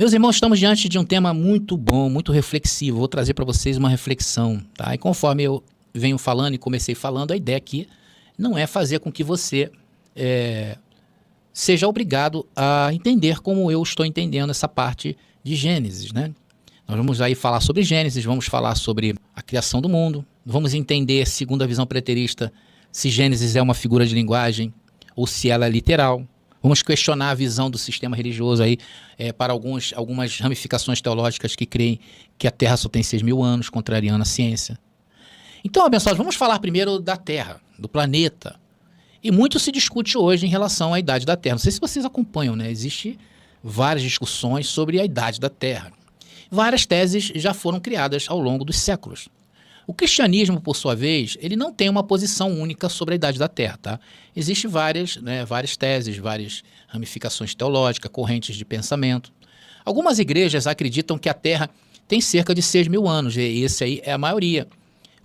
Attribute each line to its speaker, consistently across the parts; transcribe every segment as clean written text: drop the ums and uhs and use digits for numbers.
Speaker 1: Meus irmãos, estamos diante de um tema muito bom, muito reflexivo. Vou trazer para vocês uma reflexão, tá? E conforme eu venho falando e comecei falando, a ideia aqui não é fazer com que você seja obrigado a entender como eu estou entendendo essa parte de Gênesis, né? Nós vamos aí falar sobre Gênesis, vamos falar sobre a criação do mundo, vamos entender, segundo a visão preterista, se Gênesis é uma figura de linguagem ou se ela é literal. Vamos questionar a visão do sistema religioso aí para algumas ramificações teológicas que creem que a Terra só tem 6.000 anos, contrariando a ciência. Então, abençoados, vamos falar primeiro da Terra, do planeta. E muito se discute hoje em relação à idade da Terra. Não sei se vocês acompanham, né? Existem várias discussões sobre a idade da Terra. Várias teses já foram criadas ao longo dos séculos. O cristianismo, por sua vez, ele não tem uma posição única sobre a idade da Terra, tá? Existem várias teses, várias ramificações teológicas, correntes de pensamento. Algumas igrejas acreditam que a Terra tem cerca de 6.000 anos, e esse aí é a maioria.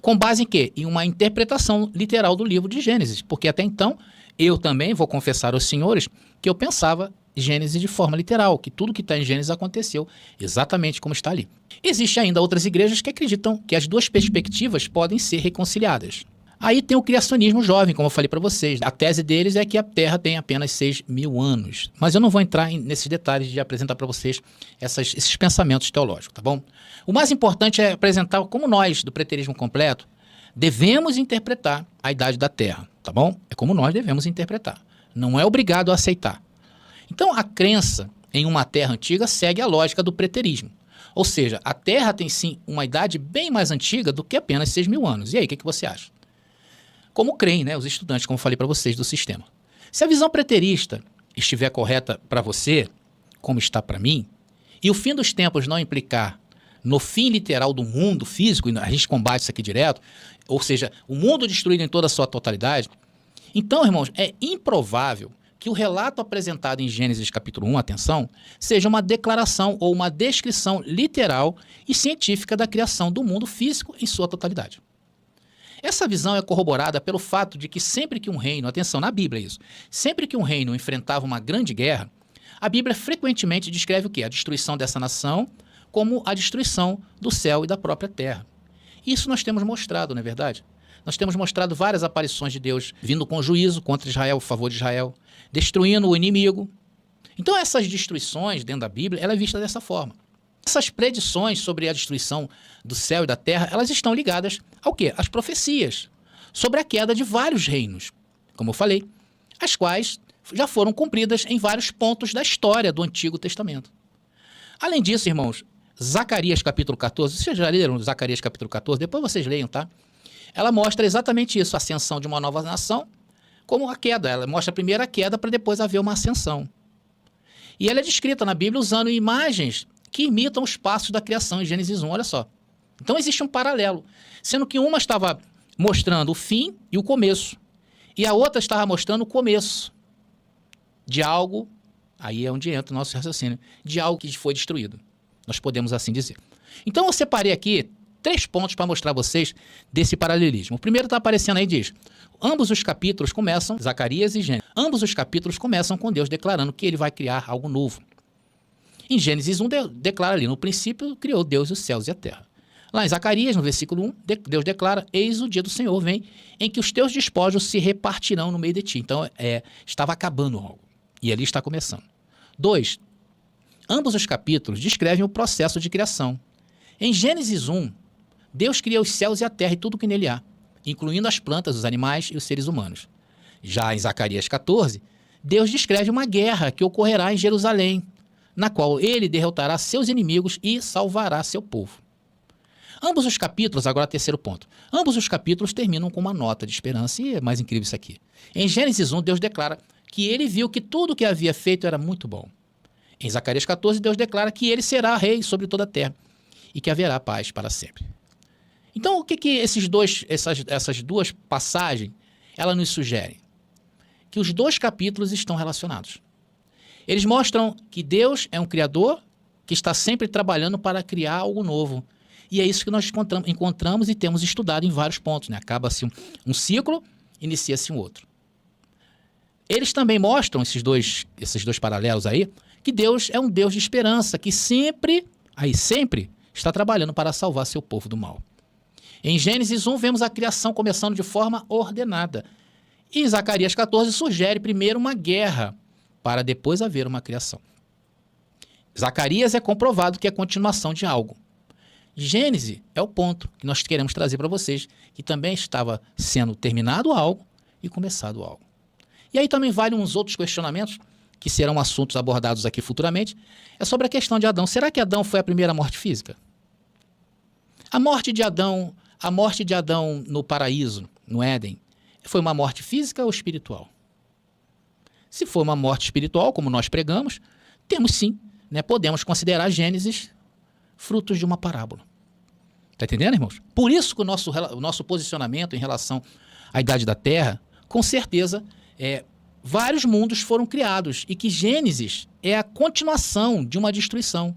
Speaker 1: Com base em quê? Em uma interpretação literal do livro de Gênesis, porque até então, eu também vou confessar aos senhores que eu pensava Gênesis de forma literal, que tudo que está em Gênesis aconteceu exatamente como está ali. Existem ainda outras igrejas que acreditam que as duas perspectivas podem ser reconciliadas. Aí tem o criacionismo jovem, como eu falei para vocês. A tese deles é que a Terra tem apenas 6.000 anos. Mas eu não vou entrar nesses detalhes de apresentar para vocês esses pensamentos teológicos, tá bom? O mais importante é apresentar como nós, do preterismo completo, devemos interpretar a idade da Terra, tá bom? É como nós devemos interpretar. Não é obrigado a aceitar. Então, a crença em uma Terra antiga segue a lógica do preterismo. Ou seja, a Terra tem sim uma idade bem mais antiga do que apenas 6.000 anos. E aí, o que você acha? Como creem, né, os estudantes, como eu falei para vocês, do sistema. Se a visão preterista estiver correta para você, como está para mim, e o fim dos tempos não implicar no fim literal do mundo físico, e a gente combate isso aqui direto, ou seja, o mundo destruído em toda a sua totalidade, então, irmãos, é improvável que o relato apresentado em Gênesis capítulo 1, atenção, seja uma declaração ou uma descrição literal e científica da criação do mundo físico em sua totalidade. Essa visão é corroborada pelo fato de que sempre que um reino, atenção, na Bíblia é isso, sempre que um reino enfrentava uma grande guerra, a Bíblia frequentemente descreve o quê? A destruição dessa nação como a destruição do céu e da própria terra. Isso nós temos mostrado, não é verdade? Nós temos mostrado várias aparições de Deus vindo com juízo contra Israel, a favor de Israel, destruindo o inimigo. Então essas destruições dentro da Bíblia, ela é vista dessa forma. Essas predições sobre a destruição do céu e da terra, elas estão ligadas ao quê? Às profecias sobre a queda de vários reinos, como eu falei, as quais já foram cumpridas em vários pontos da história do Antigo Testamento. Além disso, irmãos, Zacarias capítulo 14, vocês já leram Zacarias capítulo 14? Depois vocês leiam, tá? Ela mostra exatamente isso, a ascensão de uma nova nação, como a queda. Ela mostra primeiro a queda para depois haver uma ascensão. E ela é descrita na Bíblia usando imagens que imitam os passos da criação em Gênesis 1, olha só. Então existe um paralelo, sendo que uma estava mostrando o fim e o começo, e a outra estava mostrando o começo de algo, aí é onde entra o nosso raciocínio, de algo que foi destruído. Nós podemos assim dizer. Então eu separei aqui 3 pontos para mostrar a vocês desse paralelismo. O primeiro está aparecendo aí, diz, ambos os capítulos começam, Zacarias e Gênesis, ambos os capítulos começam com Deus declarando que ele vai criar algo novo. Em Gênesis 1, declara ali, no princípio criou Deus os céus e a terra. Lá em Zacarias, no versículo 1, Deus declara, eis o dia do Senhor vem, em que os teus despojos se repartirão no meio de ti. Então, estava acabando algo. E ali está começando. 2, ambos os capítulos descrevem o processo de criação. Em Gênesis 1, Deus cria os céus e a terra e tudo que nele há, incluindo as plantas, os animais e os seres humanos. Já em Zacarias 14, Deus descreve uma guerra que ocorrerá em Jerusalém, na qual ele derrotará seus inimigos e salvará seu povo. Ambos os capítulos, agora terceiro ponto, ambos os capítulos terminam com uma nota de esperança, e é mais incrível isso aqui. Em Gênesis 1, Deus declara que ele viu que tudo o que havia feito era muito bom. Em Zacarias 14, Deus declara que ele será rei sobre toda a terra e que haverá paz para sempre. Então, o que essas duas passagens, elas nos sugerem? Que os 2 capítulos estão relacionados. Eles mostram que Deus é um criador que está sempre trabalhando para criar algo novo. E é isso que nós encontramos e temos estudado em vários pontos, né? Acaba-se um ciclo, inicia-se um outro. Eles também mostram, esses dois paralelos aí, que Deus é um Deus de esperança, que sempre está trabalhando para salvar seu povo do mal. Em Gênesis 1, vemos a criação começando de forma ordenada. E em Zacarias 14, sugere primeiro uma guerra, para depois haver uma criação. Zacarias é comprovado que é continuação de algo. Gênesis é o ponto que nós queremos trazer para vocês, que também estava sendo terminado algo e começado algo. E aí também vale uns outros questionamentos, que serão assuntos abordados aqui futuramente, é sobre a questão de Adão. Será que Adão foi a primeira morte física? A morte de Adão no paraíso, no Éden, foi uma morte física ou espiritual? Se for uma morte espiritual, como nós pregamos, temos sim, podemos considerar Gênesis frutos de uma parábola. Está entendendo, irmãos? Por isso que o nosso posicionamento em relação à idade da Terra, com certeza, vários mundos foram criados e que Gênesis é a continuação de uma destruição,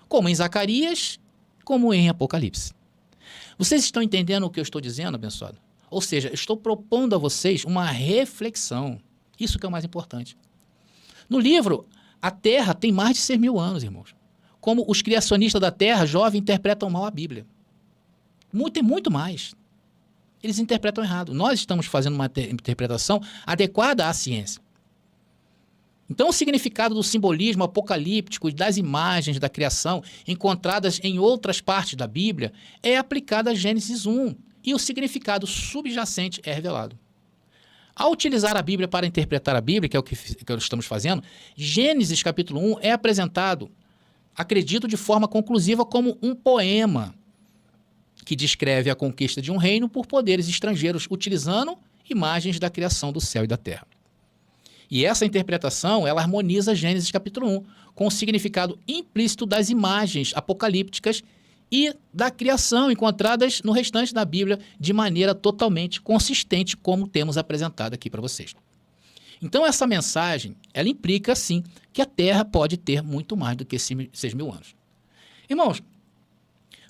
Speaker 1: como em Zacarias, como em Apocalipse. Vocês estão entendendo o que eu estou dizendo, abençoado? Ou seja, estou propondo a vocês uma reflexão. Isso que é o mais importante. No livro, a Terra tem mais de 6.000 anos, irmãos. Como os criacionistas da Terra jovem interpretam mal a Bíblia. Tem muito mais. Eles interpretam errado. Nós estamos fazendo uma interpretação adequada à ciência. Então, o significado do simbolismo apocalíptico das imagens da criação encontradas em outras partes da Bíblia é aplicado a Gênesis 1 e o significado subjacente é revelado. Ao utilizar a Bíblia para interpretar a Bíblia, que é o que estamos fazendo, Gênesis capítulo 1 é apresentado, acredito, de forma conclusiva como um poema que descreve a conquista de um reino por poderes estrangeiros utilizando imagens da criação do céu e da terra. E essa interpretação, ela harmoniza Gênesis capítulo 1 com o significado implícito das imagens apocalípticas e da criação encontradas no restante da Bíblia de maneira totalmente consistente, como temos apresentado aqui para vocês. Então essa mensagem, ela implica sim que a Terra pode ter muito mais do que 6.000 anos. Irmãos,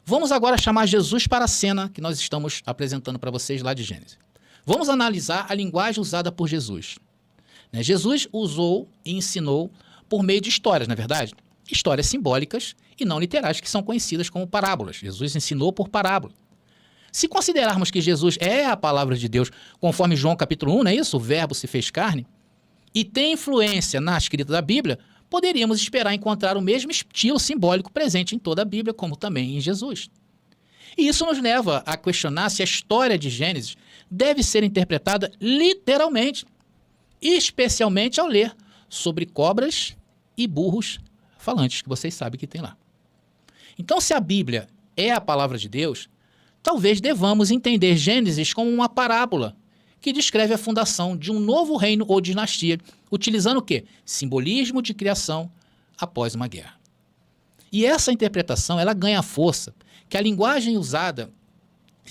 Speaker 1: vamos agora chamar Jesus para a cena que nós estamos apresentando para vocês lá de Gênesis. Vamos analisar a linguagem usada por Jesus. Jesus usou e ensinou por meio de histórias, não é verdade? Histórias simbólicas e não literais, que são conhecidas como parábolas. Jesus ensinou por parábola. Se considerarmos que Jesus é a palavra de Deus, conforme João capítulo 1, não é isso? O verbo se fez carne, e tem influência na escrita da Bíblia, poderíamos esperar encontrar o mesmo estilo simbólico presente em toda a Bíblia, como também em Jesus. E isso nos leva a questionar se a história de Gênesis deve ser interpretada literalmente, especialmente ao ler sobre cobras e burros falantes, que vocês sabem que tem lá. Então, se a Bíblia é a palavra de Deus, talvez devamos entender Gênesis como uma parábola que descreve a fundação de um novo reino ou dinastia, utilizando o quê? Simbolismo de criação após uma guerra. E essa interpretação, ela ganha força, que a linguagem usada,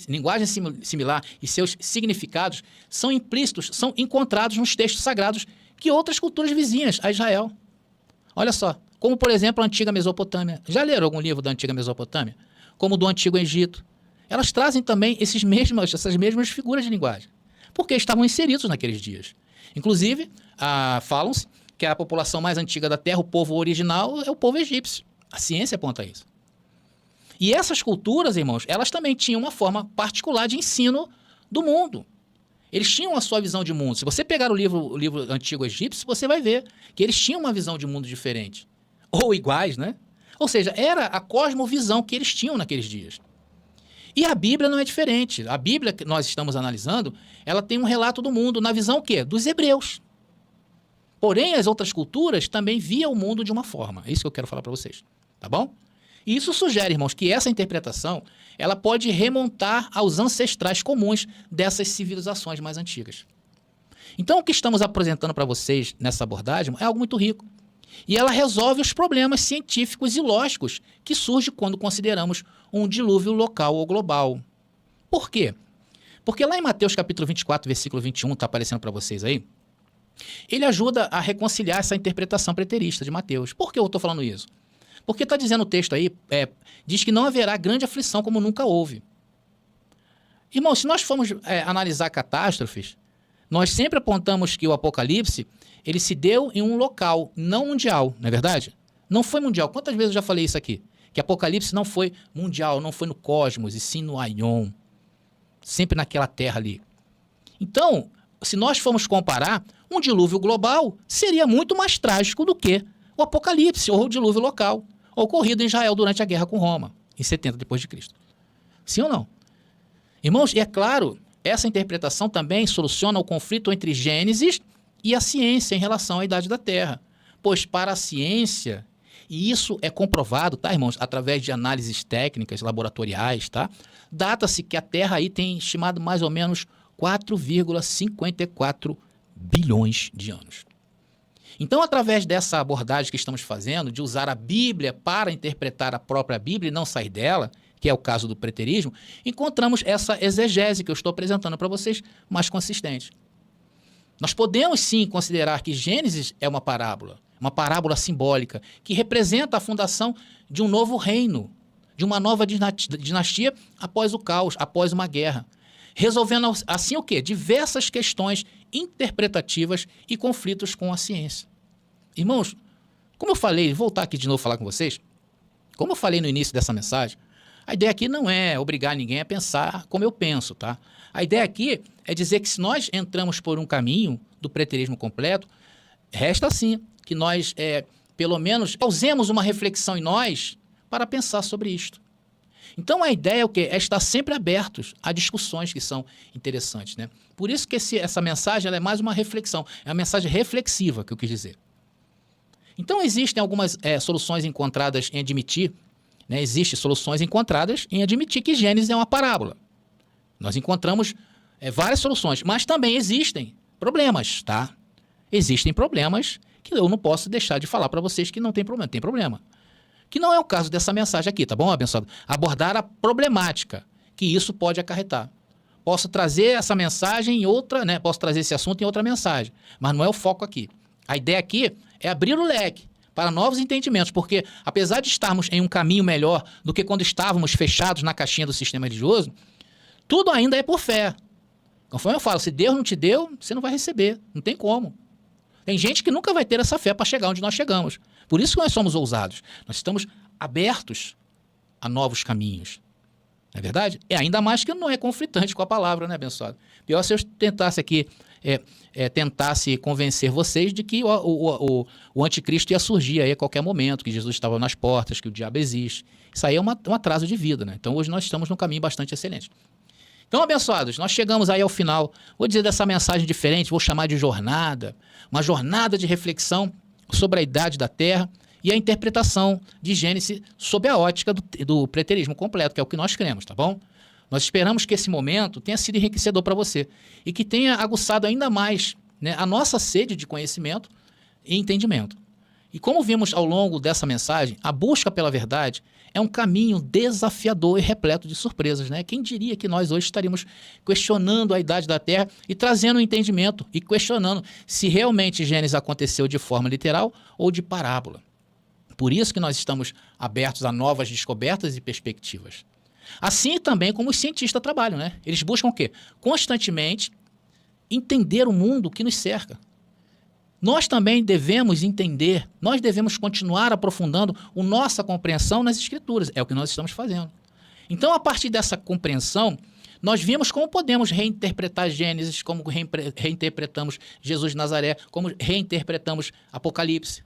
Speaker 1: linguagem similar e seus significados são implícitos, são encontrados nos textos sagrados que outras culturas vizinhas a Israel. Olha só, como por exemplo a antiga Mesopotâmia. Já leram algum livro da antiga Mesopotâmia? Como do antigo Egito. Elas trazem também essas mesmas figuras de linguagem, porque estavam inseridos naqueles dias. Inclusive, falam-se que a população mais antiga da Terra, o povo original, é o povo egípcio. A ciência aponta isso. E essas culturas, irmãos, elas também tinham uma forma particular de ensino do mundo. Eles tinham a sua visão de mundo. Se você pegar o livro antigo egípcio, você vai ver que eles tinham uma visão de mundo diferente. Ou iguais, né? Ou seja, era a cosmovisão que eles tinham naqueles dias. E a Bíblia não é diferente. A Bíblia que nós estamos analisando, ela tem um relato do mundo na visão o quê? Dos hebreus. Porém, as outras culturas também viam o mundo de uma forma. É isso que eu quero falar para vocês. Tá bom? E isso sugere, irmãos, que essa interpretação ela pode remontar aos ancestrais comuns dessas civilizações mais antigas. Então, o que estamos apresentando para vocês nessa abordagem é algo muito rico. E ela resolve os problemas científicos e lógicos que surgem quando consideramos um dilúvio local ou global. Por quê? Porque lá em Mateus capítulo 24, versículo 21, está aparecendo para vocês aí, ele ajuda a reconciliar essa interpretação preterista de Mateus. Por que eu estou falando isso? Porque está dizendo o texto aí, diz que não haverá grande aflição como nunca houve. Irmão, se nós formos analisar catástrofes, Nós sempre apontamos que o Apocalipse, ele se deu em um local, não mundial, não é verdade? Não foi mundial. Quantas vezes eu já falei isso aqui? Que Apocalipse não foi mundial, não foi no cosmos, e sim no Aion. Sempre naquela terra ali. Então, se nós formos comparar, um dilúvio global seria muito mais trágico do que o Apocalipse, ou o dilúvio local, ocorrido em Israel durante a guerra com Roma, em 70 depois de Cristo. Sim ou não? Irmãos, e é claro, essa interpretação também soluciona o conflito entre Gênesis e a ciência em relação à idade da Terra. Pois para a ciência, e isso é comprovado, tá, irmãos, através de análises técnicas, laboratoriais, tá? Data-se que a Terra aí tem estimado mais ou menos 4,54 bilhões de anos. Então, através dessa abordagem que estamos fazendo, de usar a Bíblia para interpretar a própria Bíblia e não sair dela, que é o caso do preterismo, encontramos essa exegese que eu estou apresentando para vocês mais consistente. Nós podemos sim considerar que Gênesis é uma parábola simbólica, que representa a fundação de um novo reino, de uma nova dinastia após o caos, após uma guerra, resolvendo assim o quê? Diversas questões interpretativas e conflitos com a ciência. Irmãos, como eu falei, vou voltar aqui de novo falar com vocês, como eu falei no início dessa mensagem, a ideia aqui não é obrigar ninguém a pensar como eu penso, tá? A ideia aqui é dizer que se nós entramos por um caminho do preterismo completo, resta sim que nós, pelo menos, causemos uma reflexão em nós para pensar sobre isto. Então a ideia é o quê? É estar sempre abertos a discussões que são interessantes, né? Por isso que essa mensagem ela é mais uma reflexão, é uma mensagem reflexiva que eu quis dizer. Então existem algumas soluções encontradas em admitir, né? Existem soluções encontradas em admitir que Gênesis é uma parábola. Nós encontramos várias soluções, mas também existem problemas, tá? Existem problemas que eu não posso deixar de falar para vocês que não tem problema. Tem problema. Que não é o caso dessa mensagem aqui, tá bom, abençoado? Abordar a problemática que isso pode acarretar. Posso trazer essa mensagem em outra, né? Posso trazer esse assunto em outra mensagem, mas não é o foco aqui. A ideia aqui é abrir o leque para novos entendimentos, porque apesar de estarmos em um caminho melhor do que quando estávamos fechados na caixinha do sistema religioso, tudo ainda é por fé. Conforme eu falo, se Deus não te deu, você não vai receber, não tem como. Tem gente que nunca vai ter essa fé para chegar onde nós chegamos. Por isso que nós somos ousados. Nós estamos abertos a novos caminhos. Não é verdade? É ainda mais que não é conflitante com a palavra, né, abençoado? Pior se eu tentasse aqui, tentasse convencer vocês de que o anticristo ia surgir aí a qualquer momento, que Jesus estava nas portas, que o diabo existe. Isso aí é um atraso de vida, né? Então hoje nós estamos num caminho bastante excelente. Então, abençoados, nós chegamos aí ao final. Vou dizer dessa mensagem diferente, vou chamar de jornada. Uma jornada de reflexão sobre a idade da Terra e a interpretação de Gênesis sob a ótica do preterismo completo, que é o que nós cremos, tá bom? Nós esperamos que esse momento tenha sido enriquecedor para você e que tenha aguçado ainda mais, né, a nossa sede de conhecimento e entendimento. E como vimos ao longo dessa mensagem, a busca pela verdade é um caminho desafiador e repleto de surpresas, né? Quem diria que nós hoje estaríamos questionando a idade da Terra e trazendo um entendimento e questionando se realmente Gênesis aconteceu de forma literal ou de parábola. Por isso que nós estamos abertos a novas descobertas e perspectivas. Assim também como os cientistas trabalham, né? Eles buscam o quê? Constantemente entender o mundo que nos cerca. Nós também devemos entender, nós devemos continuar aprofundando a nossa compreensão nas Escrituras. É o que nós estamos fazendo. Então, a partir dessa compreensão, nós vimos como podemos reinterpretar Gênesis, como reinterpretamos Jesus de Nazaré, como reinterpretamos Apocalipse.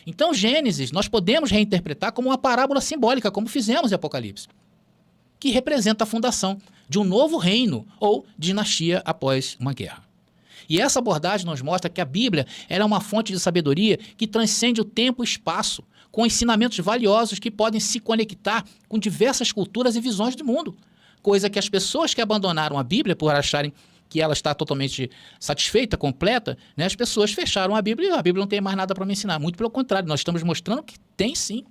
Speaker 1: Então, Gênesis, nós podemos reinterpretar como uma parábola simbólica, como fizemos em Apocalipse, que representa a fundação de um novo reino ou dinastia após uma guerra. E essa abordagem nos mostra que a Bíblia é uma fonte de sabedoria que transcende o tempo e espaço, com ensinamentos valiosos que podem se conectar com diversas culturas e visões do mundo, coisa que as pessoas que abandonaram a Bíblia por acharem que ela está totalmente satisfeita, completa, né, as pessoas fecharam a Bíblia e a Bíblia não tem mais nada para me ensinar. Muito pelo contrário, nós estamos mostrando que tem sim.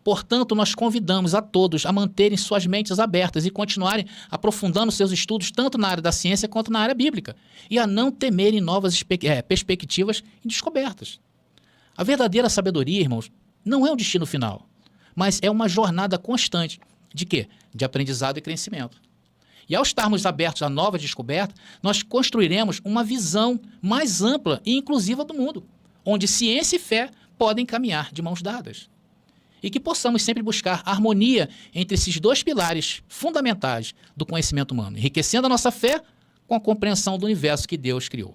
Speaker 1: Portanto, nós convidamos a todos a manterem suas mentes abertas e continuarem aprofundando seus estudos tanto na área da ciência quanto na área bíblica e a não temerem novas perspectivas e descobertas. A verdadeira sabedoria, irmãos, não é um destino final, mas é uma jornada constante de quê? De aprendizado e crescimento. E ao estarmos abertos a novas descobertas, nós construiremos uma visão mais ampla e inclusiva do mundo, onde ciência e fé podem caminhar de mãos dadas. E que possamos sempre buscar harmonia entre esses dois pilares fundamentais do conhecimento humano, enriquecendo a nossa fé com a compreensão do universo que Deus criou.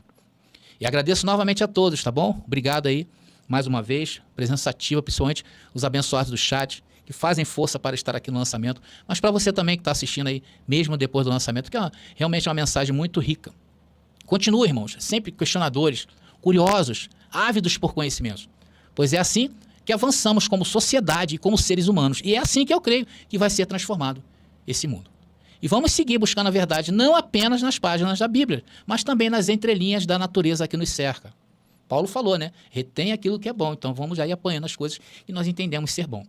Speaker 1: E agradeço novamente a todos, tá bom? Obrigado aí, mais uma vez, presença ativa, principalmente os abençoados do chat, que fazem força para estar aqui no lançamento, mas para você também que está assistindo aí, mesmo depois do lançamento, que é realmente uma mensagem muito rica. Continue, irmãos, sempre questionadores, curiosos, ávidos por conhecimentos, pois é assim que avançamos como sociedade e como seres humanos, e é assim que eu creio que vai ser transformado esse mundo. E vamos seguir buscando a verdade não apenas nas páginas da Bíblia, mas também nas entrelinhas da natureza que nos cerca. Paulo falou, né? Retém aquilo que é bom, então vamos já ir apanhando as coisas que nós entendemos ser bom.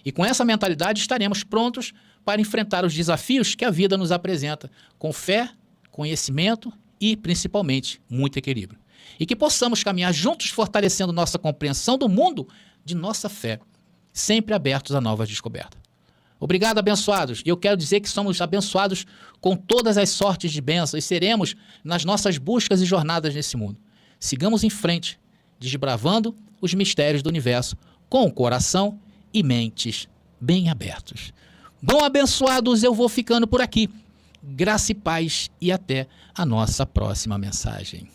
Speaker 1: E com essa mentalidade estaremos prontos para enfrentar os desafios que a vida nos apresenta, com fé, conhecimento e, principalmente, muito equilíbrio. E que possamos caminhar juntos fortalecendo nossa compreensão do mundo de nossa fé, sempre abertos a novas descobertas. Obrigado, abençoados. E eu quero dizer que somos abençoados com todas as sortes de bênçãos e seremos nas nossas buscas e jornadas nesse mundo. Sigamos em frente, desbravando os mistérios do universo com o coração e mentes bem abertos. Bom, abençoados, eu vou ficando por aqui. Graça e paz e até a nossa próxima mensagem.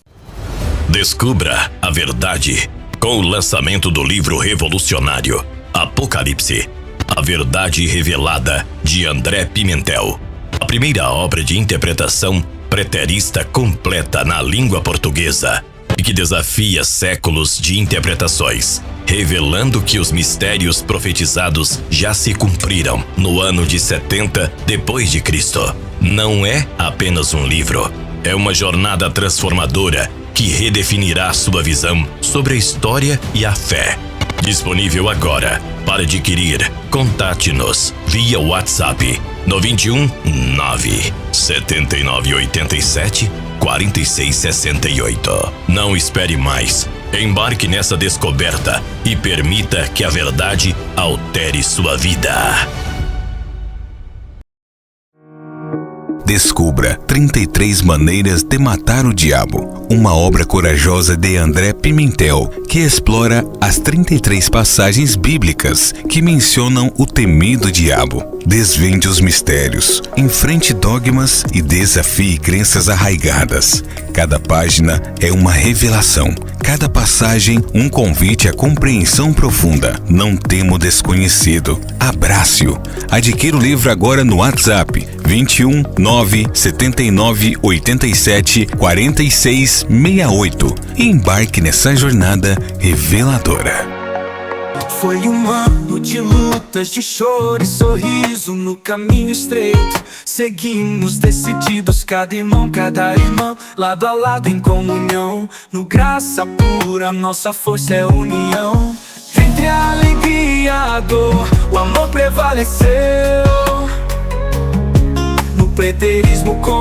Speaker 2: Descubra a verdade com o lançamento do livro revolucionário Apocalipse, a verdade revelada, de André Pimentel. A primeira obra de interpretação preterista completa na língua portuguesa e que desafia séculos de interpretações, revelando que os mistérios profetizados já se cumpriram no ano de 70 depois de Cristo. Não é apenas um livro, é uma jornada transformadora que redefinirá sua visão sobre a história e a fé. Disponível agora. Para adquirir, contate-nos via WhatsApp no 21 9 79 87 46 68. Não espere mais. Embarque nessa descoberta e permita que a verdade altere sua vida.
Speaker 3: Descubra 33 Maneiras de Matar o Diabo, uma obra corajosa de André Pimentel, que explora as 33 passagens bíblicas que mencionam o temido diabo. Desvende os mistérios, enfrente dogmas e desafie crenças arraigadas. Cada página é uma revelação, cada passagem um convite à compreensão profunda. Não tema o desconhecido, abrace-o. Adquira o livro agora no WhatsApp 21 9 79 87 46 68 e embarque nessa jornada reveladora.
Speaker 4: Foi um ano de lutas, de choro e sorriso no caminho estreito. Seguimos decididos, cada irmão, lado a lado em comunhão. No graça pura, nossa força é união. Entre a alegria e a dor, o amor prevaleceu. No preterismo com